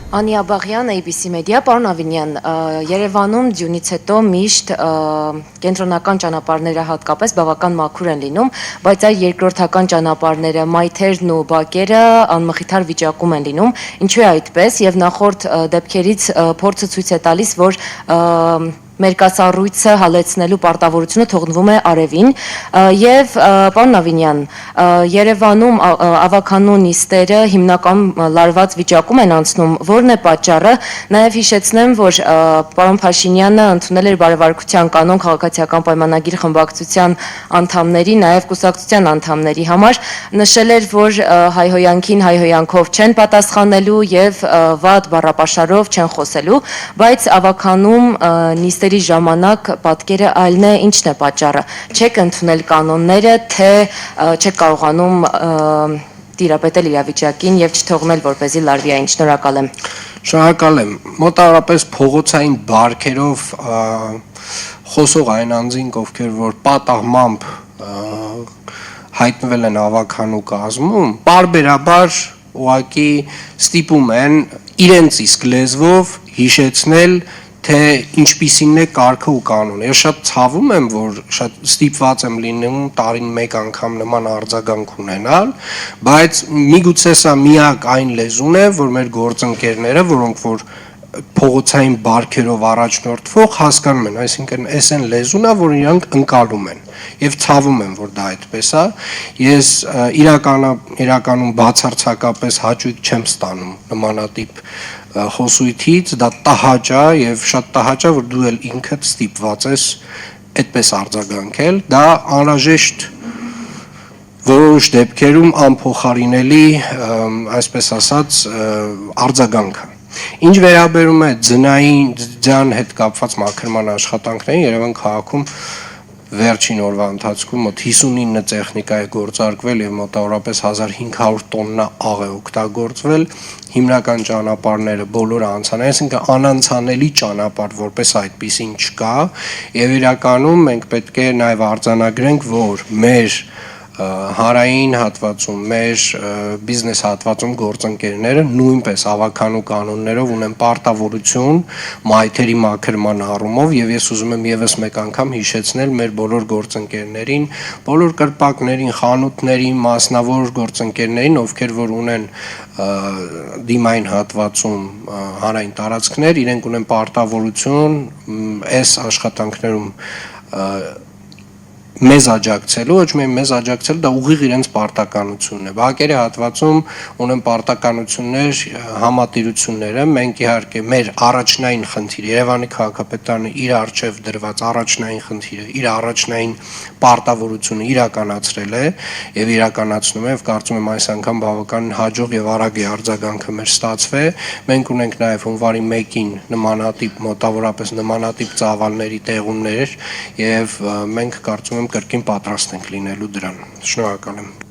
Անի Աբաղյան, ABC Media, պարոն Ավինյան, Երևանում ձյունից հետո միշտ կենտրոնական ճանապարհները հատկապես բավական մաքուր են լինում, բայց այդ երկրորդական ճանապարհները, մայթերն ու բակերը անմխիթար վիճակում են լինում։ Ինչու է այդպես եւ նախորդ դեպքերից փորձը ցույց է տալիս, որ մերկասառույցը հալեցնելու պարտավորությունը թողնվում է արևին եւ պարոն Ավինյան, Երևանում ավականու նիստերը հիմնական լարված վիճակում են անցնում, որն է պատճառը, նաեւ հիշեցնեմ, որ պարոն Փաշինյանը ընդունել էր բարեվարկության կանոն քաղաքացիական պայմանագիր խմբակցության անդամների, նաեւ կուսակցության անդամների համար, նշել էր, որ հայհոյանքին հայհոյանքով չեն պատասխանելու եւ վատ բառապաշարով չեն խոսելու, բայց ավականում նիստերի ժամանակ պատկերը այլն է, ինչն է պատճառը։ Չեք ընդունել կանոնները, թե չեք կարողանում տիրապետել իրավիճակին եւ չթողնել, որպեսզի լարվի այն։ Շնորհակալ եմ։ Շնորհակալ եմ։ Մոտավորապես փողոցային բարքերով խոսող այն անձինք, ովքեր որ պատահմամբ հայտնվել են ավականու կազմում, պարբերաբար ուղղակի ստիպում են իրենց իսկ լեզվով հիշեցնել, թե ինչպիսին է կարգը ու կանոնը։ Ես շատ ցավում եմ, որ շատ ստիպված եմ լինում տարին մեկ անգամ նման արձագանք ունենալ, բայց միգուցե սա միակ այն լեզուն է, որ մեր գործընկերները, որոնք որ փողոցային բարքերով առաջնորդվող հասկանում են, այսինքն այս այն լեզուն է, որ իրանք ընկալում են եւ ցավում եմ, որ դա այդպես է։ Ես իրականում բացարձակապես հաճույք չեմ ստանում նմանատիպ խոսույթից, դա տհաճ է եւ շատ տհաճ է, որ դու էլ ինքդ ստիպված ես այդպես արձագանքել, դա անհրաժեշտ որոշ դեպքերում անփոխարինելի, այսպես ասած, արձագանք է։ Ինչ վերաբերում է ձյան հետ կապված մաքրման աշխատանքներին, Երևան քաղաքում վերջին օրվա ընթացքում մոտ 59 տեխնիկա է գործարկվել եւ մոտավորապես 1500 տոննա աղ է օգտագործվել, հիմնական ճանապարհները բոլորը անցան, այսինքն անանցանելի ճանապարհ որպես այդպեսին չկա եւ իրականում մենք պետք է նաեւ արձանագրենք, որ մեր հարային հատվածում, մեր բիզնես հատվածում գործընկերները նույնպես ավականու կանոններով ունեն պարտավորություն մայթերի մաքրման առումով եւ ես ուզում եմ եւս մեկ անգամ հիշեցնել մեր բոլոր գործընկերներին, բոլոր կրպակներին, խանութներին, մասնավոր գործընկերներին, ովքեր որ ունեն դիմային հատվածում հանրային տարածքներ, իրենք ունեն պարտավորություն այս աշխատանքներում մեզ աջակցելու, ոչ միայն մեզ աջակցել, դա ուղիղ իրենց պարտականությունն է։ Բակերի հատվածում ունեն պարտականություններ, համատիրությունները, մենք իհարկե մեր առաջնային խնդիրը, Երևանի քաղաքապետարանը իր արժև դրված առաջնային խնդիրը, իր առաջնային պարտավորությունը իրականացրել է եւ իրականացնում է եւ կարծում եմ այս անգամ բավական հաջող եւ արագ է արձագանքը մեր ստացվել։ Մենք ունենք նաեւ հունվարի 1-ին նմանատիպ մոտավորապես նմանատիպ ծավալների տեղումներ եւ մենք կարծում եմ կրկին պատրաստ ենք լինելու դրան։ Շնորհակալ եմ։